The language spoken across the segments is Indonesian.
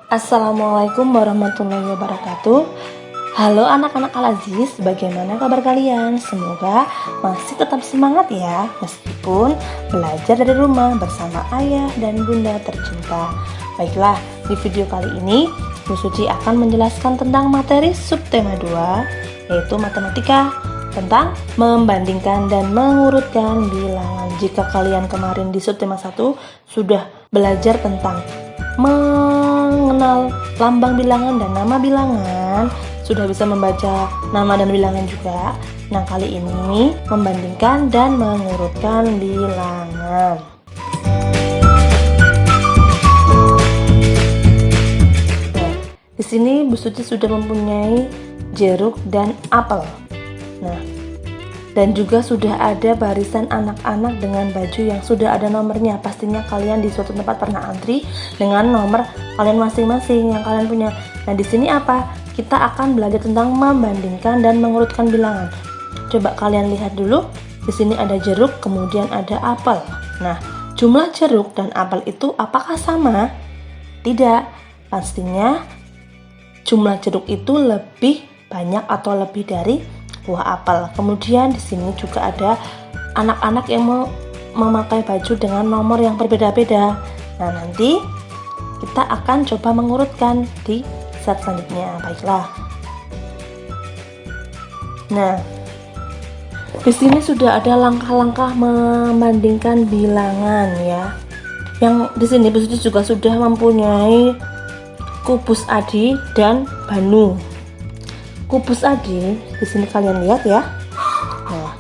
Assalamualaikum warahmatullahi wabarakatuh. Halo anak-anak Al-Aziz, bagaimana kabar kalian? Semoga masih tetap semangat ya, meskipun belajar dari rumah bersama ayah dan bunda tercinta. Baiklah, di video kali ini Bu Suci akan menjelaskan tentang materi subtema 2, yaitu matematika, tentang membandingkan dan mengurutkan bilangan. Jika kalian kemarin di subtema 1 sudah belajar tentang mengenal lambang bilangan dan nama bilangan, sudah bisa membaca nama dan bilangan juga. Nah, kali ini membandingkan dan mengurutkan bilangan. Nah, di sini Bu Suci sudah mempunyai jeruk dan apel. Nah, dan juga sudah ada barisan anak-anak dengan baju yang sudah ada nomornya. Pastinya kalian di suatu tempat pernah antri dengan nomor kalian masing-masing yang kalian punya. Nah, di sini apa? Kita akan belajar tentang membandingkan dan mengurutkan bilangan. Coba kalian lihat dulu. Di sini ada jeruk, kemudian ada apel. Nah, jumlah jeruk dan apel itu apakah sama? Tidak. Pastinya jumlah jeruk itu lebih banyak atau lebih dari buah apel. Kemudian di sini juga ada anak-anak yang memakai baju dengan nomor yang berbeda-beda. Nah, nanti kita akan coba mengurutkan di slide selanjutnya. Baiklah. Nah, di sini sudah ada langkah-langkah membandingkan bilangan ya. Yang di sini Bu Suci juga sudah mempunyai kubus Adi dan Banu. Kubus Adi, di sini kalian lihat ya. Nah,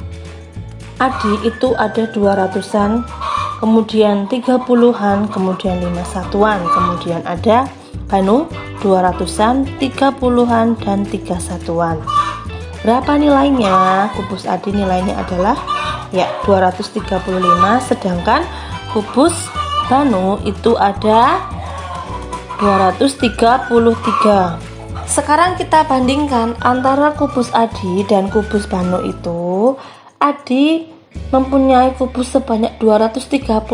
Adi itu ada 200-an, kemudian 30-an, kemudian 5 satuan, kemudian ada Banu 200-an, 30-an, dan 3 satuan. Berapa nilainya? Kubus Adi nilainya adalah ya 235, sedangkan kubus Banu itu ada 233. Sekarang kita bandingkan antara kubus Adi dan kubus Banu itu. Adi mempunyai kubus sebanyak 235,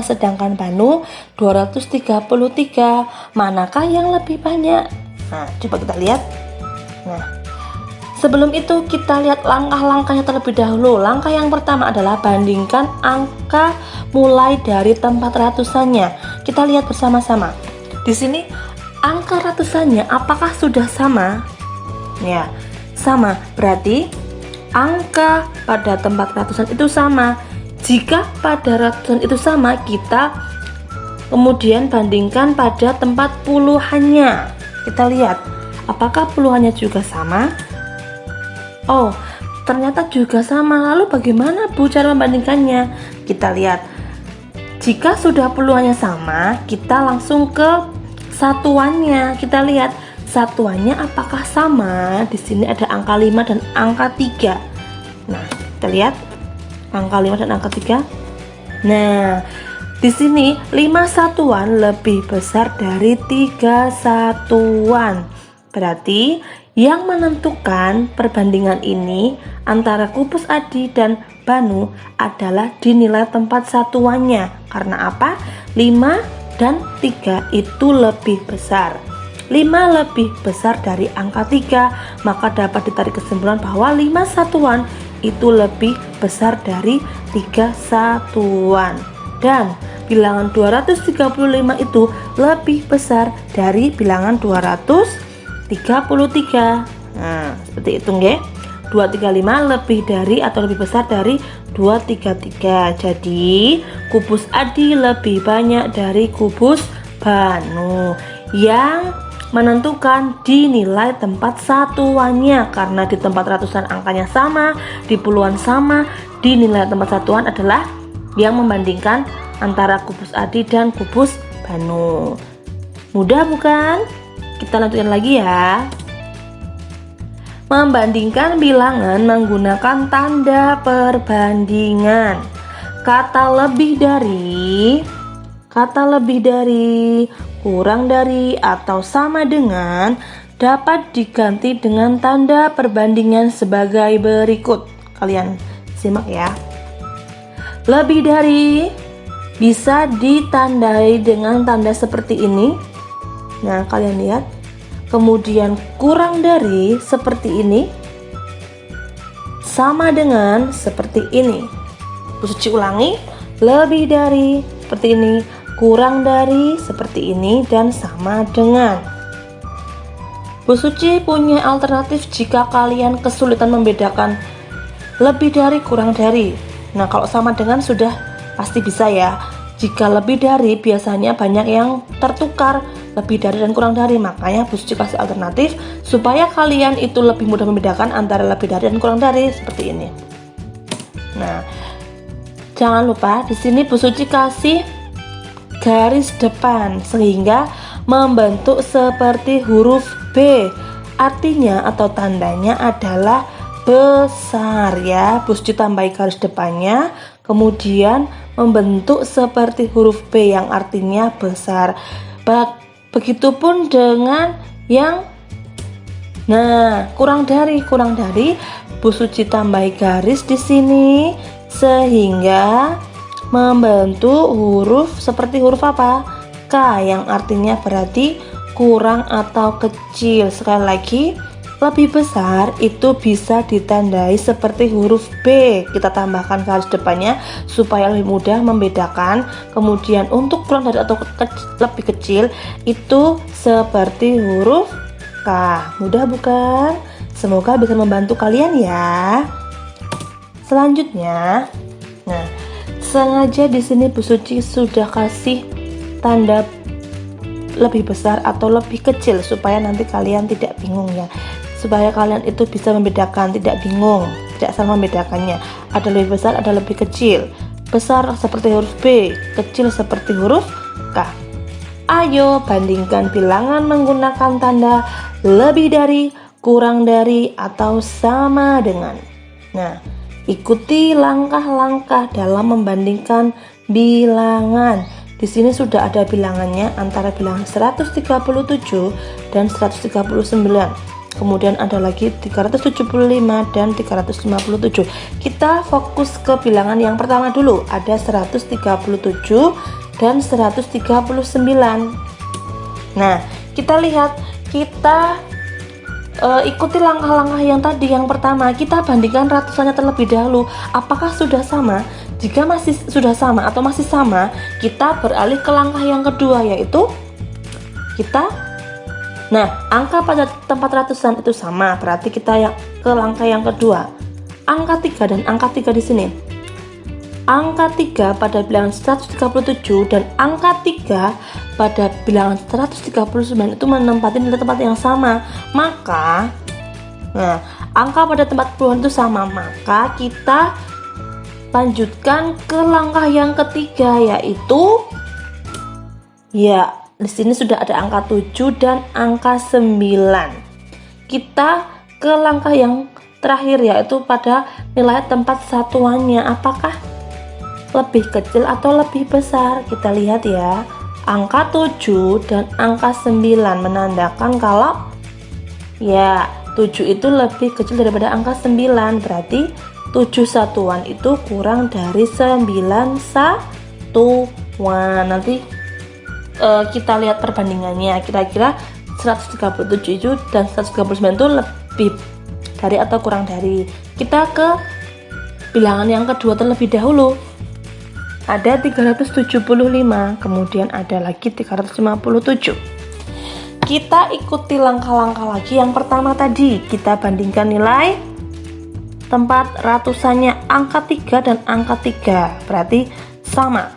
sedangkan Banu 233. Manakah yang lebih banyak? Nah, coba kita lihat. Nah, sebelum itu kita lihat langkah-langkahnya terlebih dahulu. Langkah yang pertama adalah bandingkan angka mulai dari tempat ratusannya. Kita lihat bersama-sama. Di sini angka ratusannya apakah sudah sama? Ya, sama. Berarti angka pada tempat ratusan itu sama. Jika pada ratusan itu sama, kita kemudian bandingkan pada tempat puluhannya. Kita lihat, apakah puluhannya juga sama? Oh, ternyata juga sama. Lalu bagaimana Bu cara membandingkannya? Kita lihat. Jika sudah puluhannya sama, kita langsung ke satuannya. Kita lihat satuannya apakah sama. Di sini ada angka 5 dan angka 3. Nah, kita lihat angka 5 dan angka 3. Nah, di sini 5 satuan lebih besar dari 3 satuan. Berarti yang menentukan perbandingan ini antara kubus Adi dan Banu adalah di nilai tempat satuannya. Karena apa? 5 dan 3 itu lebih besar. 5 lebih besar dari angka 3, maka dapat ditarik kesimpulan bahwa 5 satuan itu lebih besar dari 3 satuan. Dan bilangan 235 itu lebih besar dari bilangan 233. Nah, seperti itu nggih. 235 lebih dari atau lebih besar dari 233. Jadi kubus Adi lebih banyak dari kubus Banu. Yang menentukan di nilai tempat satuannya, karena di tempat ratusan angkanya sama, di puluhan sama, di nilai tempat satuan adalah yang membandingkan antara kubus Adi dan kubus Banu. Mudah bukan? Kita lanjutkan lagi ya. Membandingkan bilangan menggunakan tanda perbandingan. Kata lebih dari, kurang dari, atau sama dengan dapat diganti dengan tanda perbandingan sebagai berikut. Kalian simak ya. Lebih dari bisa ditandai dengan tanda seperti ini. Nah, kalian lihat. Kemudian kurang dari seperti ini, sama dengan seperti ini. Bu Suci ulangi, lebih dari seperti ini, kurang dari seperti ini, dan sama dengan. Bu Suci punya alternatif jika kalian kesulitan membedakan lebih dari, kurang dari. Nah, kalau sama dengan sudah pasti bisa ya. Jika lebih dari biasanya banyak yang tertukar, lebih dari dan kurang dari, makanya Bu Suci kasih alternatif supaya kalian itu lebih mudah membedakan antara lebih dari dan kurang dari seperti ini. Nah, jangan lupa di sini Bu Suci kasih garis depan sehingga membentuk seperti huruf B. Artinya atau tandanya adalah besar ya. Bu Suci tambahi garis depannya, kemudian membentuk seperti huruf B yang artinya besar. Begitupun dengan yang kurang dari Bu Suci tambahi garis di sini sehingga membentuk huruf seperti huruf apa? K yang artinya berarti kurang atau kecil. Sekali lagi, lebih besar itu bisa ditandai seperti huruf B. Kita tambahkan garis depannya supaya lebih mudah membedakan. Kemudian untuk kurang dari atau lebih kecil itu seperti huruf K. Mudah bukan? Semoga bisa membantu kalian ya. Selanjutnya, nah, sengaja di sini Bu Suci sudah kasih tanda lebih besar atau lebih kecil supaya nanti kalian tidak bingung ya. Supaya kalian itu bisa membedakan, tidak bingung, tidak salah membedakannya. Ada lebih besar, ada lebih kecil. Besar seperti huruf B, kecil seperti huruf K. Ayo bandingkan bilangan menggunakan tanda lebih dari, kurang dari, atau sama dengan. Nah, ikuti langkah-langkah dalam membandingkan bilangan. Di sini sudah ada bilangannya antara bilangan 137 dan 139. Kemudian ada lagi 375 dan 357. Kita fokus ke bilangan yang pertama dulu. Ada 137 dan 139. Nah, kita lihat, kita ikuti langkah-langkah yang tadi. Yang pertama, kita bandingkan ratusannya terlebih dahulu. Apakah sudah sama? Jika masih sudah sama atau masih sama, kita beralih ke langkah yang kedua, yaitu angka pada tempat ratusan itu sama, berarti kita ke langkah yang kedua. Angka 3 dan angka 3 di sini. Angka 3 pada bilangan 137 dan angka 3 pada bilangan 139 itu menempati nilai tempat yang sama. Maka, angka pada tempat puluhan itu sama, maka kita lanjutkan ke langkah yang ketiga, yaitu di sini sudah ada angka 7 dan angka 9. Kita ke langkah yang terakhir, yaitu pada nilai tempat satuannya. Apakah lebih kecil atau lebih besar? Kita lihat ya. Angka 7 dan angka 9 menandakan kalau 7 itu lebih kecil daripada angka 9. Berarti 7 satuan itu kurang dari 9 satuan. Nanti kita lihat perbandingannya, kira-kira 137 itu dan 139 itu lebih dari atau kurang dari. Kita ke bilangan yang kedua terlebih dahulu. Ada 375, kemudian ada lagi 357. Kita ikuti langkah-langkah lagi. Yang pertama tadi, kita bandingkan nilai tempat ratusannya angka 3 dan angka 3, berarti sama.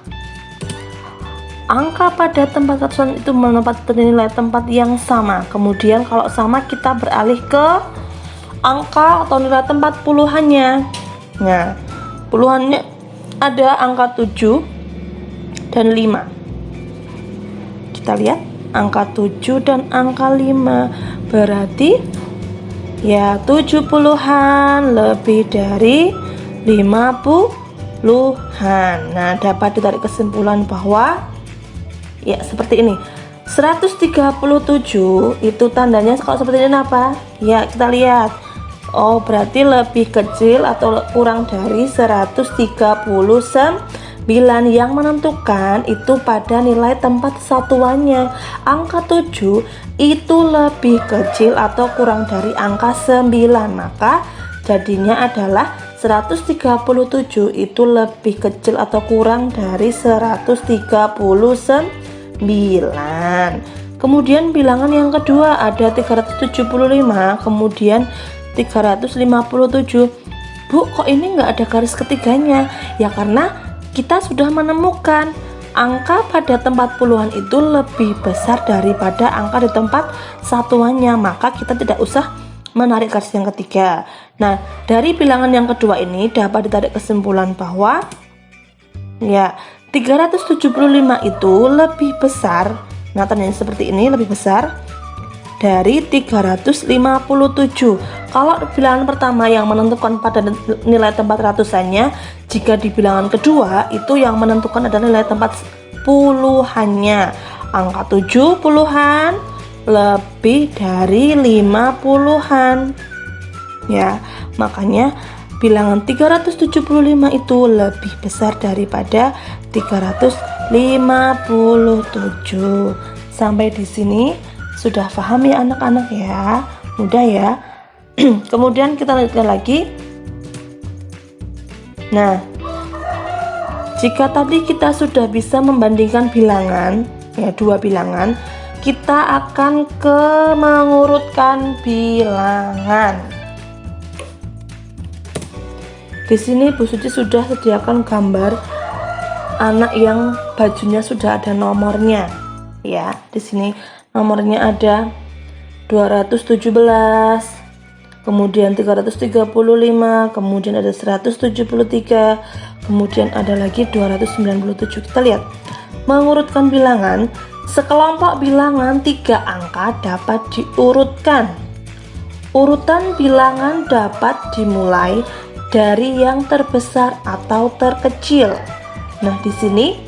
Angka pada tempat ratusan itu menempati nilai tempat yang sama. Kemudian kalau sama, kita beralih ke angka atau nilai tempat puluhannya. Nah, puluhannya ada angka 7 dan 5. Kita lihat angka 7 dan angka 5, berarti 70-an lebih dari 50-an. Nah, dapat ditarik kesimpulan bahwa seperti ini. 137 itu tandanya kalau seperti ini apa? Kita lihat. Berarti lebih kecil atau kurang dari 139. yang menentukan itu pada nilai tempat satuannya. Angka 7 itu lebih kecil atau kurang dari angka 9, maka jadinya adalah 137 itu lebih kecil atau kurang dari 139. Kemudian bilangan yang kedua ada 375, kemudian 357. Bu, kok ini nggak ada garis ketiganya? Ya karena kita sudah menemukan angka pada tempat puluhan itu lebih besar daripada angka di tempat satuannya, maka kita tidak usah menarik garis yang ketiga. Nah, dari bilangan yang kedua ini dapat ditarik kesimpulan bahwa ya 375 itu lebih besar. Nah, ternyata seperti ini, lebih besar dari 357. Kalau bilangan pertama yang menentukan pada nilai tempat ratusannya, jika di bilangan kedua itu yang menentukan adalah nilai tempat puluhannya. Angka 7 puluhan lebih dari 50-an. Ya, makanya bilangan 375 itu lebih besar daripada 357. Sampai di sini sudah paham ya anak-anak ya? Mudah ya. Kemudian kita lanjutkan lagi. Nah, jika tadi kita sudah bisa membandingkan bilangan, ya dua bilangan, kita akan ke mengurutkan bilangan. Di sini Bu Suci sudah sediakan gambar anak yang bajunya sudah ada nomornya. Ya, di sini nomornya ada 217, kemudian 335, kemudian ada 173, kemudian ada lagi 297. Kita lihat, mengurutkan bilangan, sekelompok bilangan 3 angka dapat diurutkan. Urutan bilangan dapat dimulai dari yang terbesar atau terkecil. Nah, di sini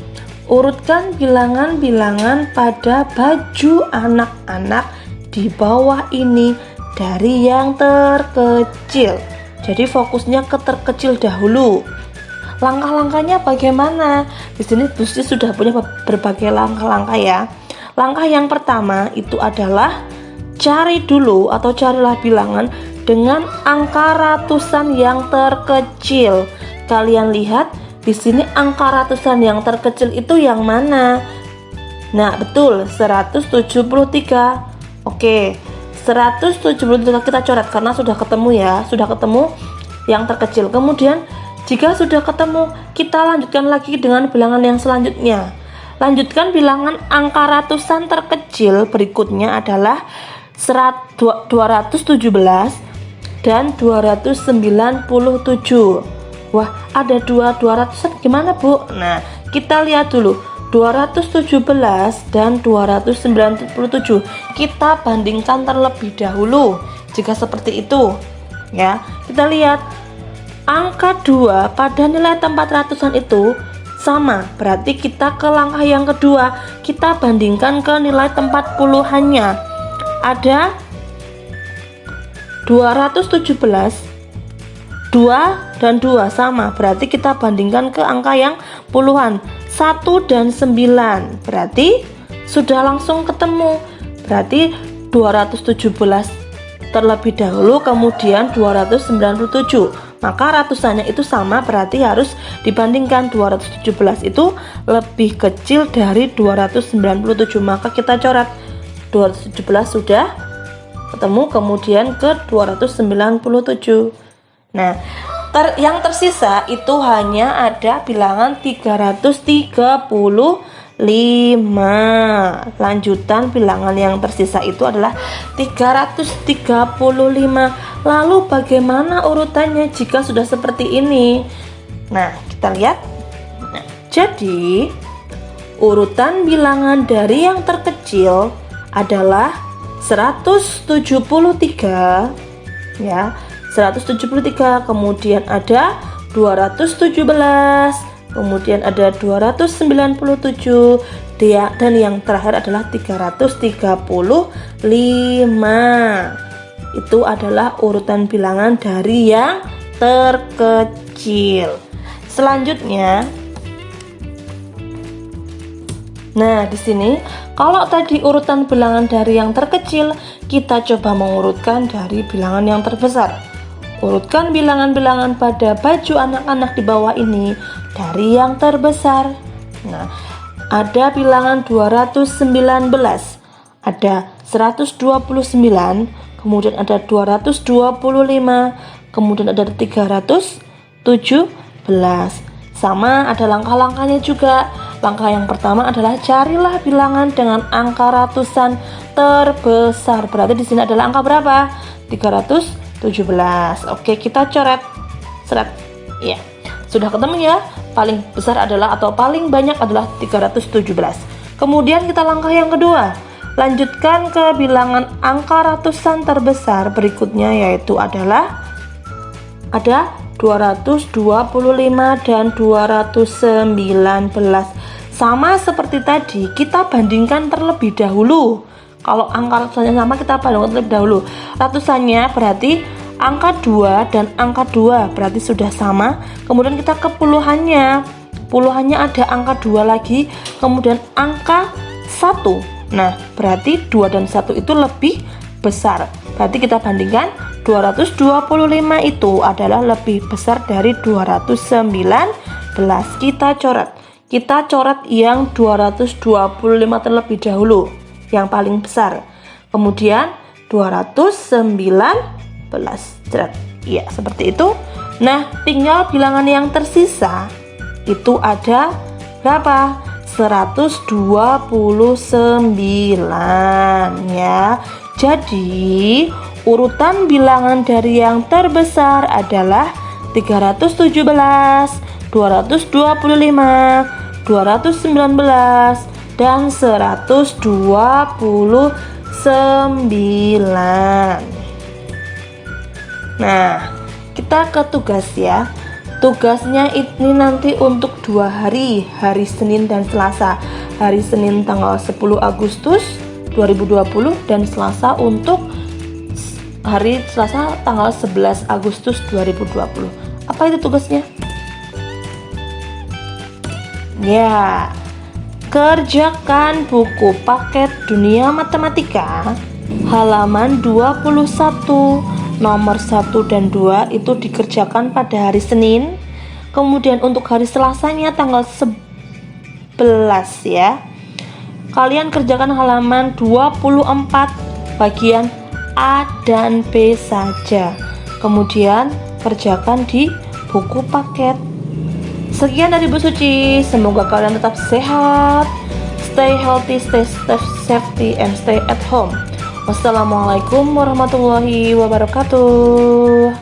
urutkan bilangan-bilangan pada baju anak-anak di bawah ini dari yang terkecil. Jadi fokusnya ke terkecil dahulu. Langkah-langkahnya bagaimana? Di sini Bu Suci sudah punya berbagai langkah-langkah ya. Langkah yang pertama itu adalah cari dulu atau carilah bilangan dengan angka ratusan yang terkecil. Kalian lihat di sini angka ratusan yang terkecil itu yang mana? Nah, betul, 173. Oke, 173 kita coret karena sudah ketemu ya, sudah ketemu yang terkecil. Kemudian jika sudah ketemu, kita lanjutkan lagi dengan bilangan yang selanjutnya. Lanjutkan bilangan angka ratusan terkecil berikutnya adalah 217 dan 297. Wah, ada 200-an gimana Bu? Nah, kita lihat dulu 217 dan 297. Kita bandingkan terlebih dahulu. Jika seperti itu, ya, kita lihat angka 2 pada nilai tempat ratusan itu sama. Berarti kita ke langkah yang kedua, kita bandingkan ke nilai tempat puluhannya. Ada 217, 2 dan 2 sama, berarti kita bandingkan ke angka yang puluhan, 1 dan 9, berarti sudah langsung ketemu. Berarti 217 terlebih dahulu, kemudian 297, maka ratusannya itu sama, berarti harus dibandingkan. 217 itu lebih kecil dari 297, maka kita coret 217 sudah ketemu, kemudian ke 297. Nah, yang tersisa itu hanya ada bilangan 335. Lanjutan bilangan yang tersisa itu adalah 335. Lalu bagaimana urutannya jika sudah seperti ini? Nah, kita lihat. Nah, jadi urutan bilangan dari yang terkecil adalah 173, ya, 173, kemudian ada 217, kemudian ada 297, dan yang terakhir adalah 335. Itu adalah urutan bilangan dari yang terkecil. Selanjutnya Nah, di sini kalau tadi urutan bilangan dari yang terkecil, kita coba mengurutkan dari bilangan yang terbesar. Urutkan bilangan-bilangan pada baju anak-anak di bawah ini dari yang terbesar. Nah, ada bilangan 219, ada 129, kemudian ada 225, kemudian ada 317. Sama ada langkah-langkahnya juga. Langkah yang pertama adalah carilah bilangan dengan angka ratusan terbesar. Berarti di sini adalah angka berapa? 317. Oke, kita coret. Seret. Ya. Sudah ketemu ya? Paling besar adalah atau paling banyak adalah 317. Kemudian kita langkah yang kedua. Lanjutkan ke bilangan angka ratusan terbesar berikutnya, yaitu adalah ada 225 dan 219. Sama seperti tadi, kita bandingkan terlebih dahulu. Kalau angka ratusannya sama, kita bandingkan terlebih dahulu. Ratusannya berarti angka 2 dan angka 2 berarti sudah sama. Kemudian kita ke puluhannya. Puluhannya ada angka 2 lagi, kemudian angka 1. Nah, berarti 2 dan 1 itu lebih besar. Berarti kita bandingkan 225 itu adalah lebih besar dari 219. Kita coret. Kita coret yang 225 terlebih dahulu, yang paling besar. Kemudian 219. Ya, seperti itu. Nah, tinggal bilangan yang tersisa itu ada berapa? 129 ya. Jadi urutan bilangan dari yang terbesar adalah 317, 225, 219, dan 129. Nah, kita ke tugas ya. Tugasnya ini nanti untuk 2 hari, hari Senin dan Selasa. Hari Senin tanggal 10 Agustus 2020 dan Selasa untuk hari Selasa tanggal 11 Agustus 2020. Apa itu tugasnya? Ya, kerjakan buku paket Dunia Matematika halaman 21. Nomor 1 dan 2 itu dikerjakan pada hari Senin. Kemudian untuk hari Selasanya tanggal 11 ya. Kalian kerjakan halaman 24 bagian A dan B saja. Kemudian kerjakan di buku paket. Sekian dari Bu Suci. Semoga kalian tetap sehat, stay healthy, stay safety, and stay at home. Wassalamualaikum warahmatullahi wabarakatuh.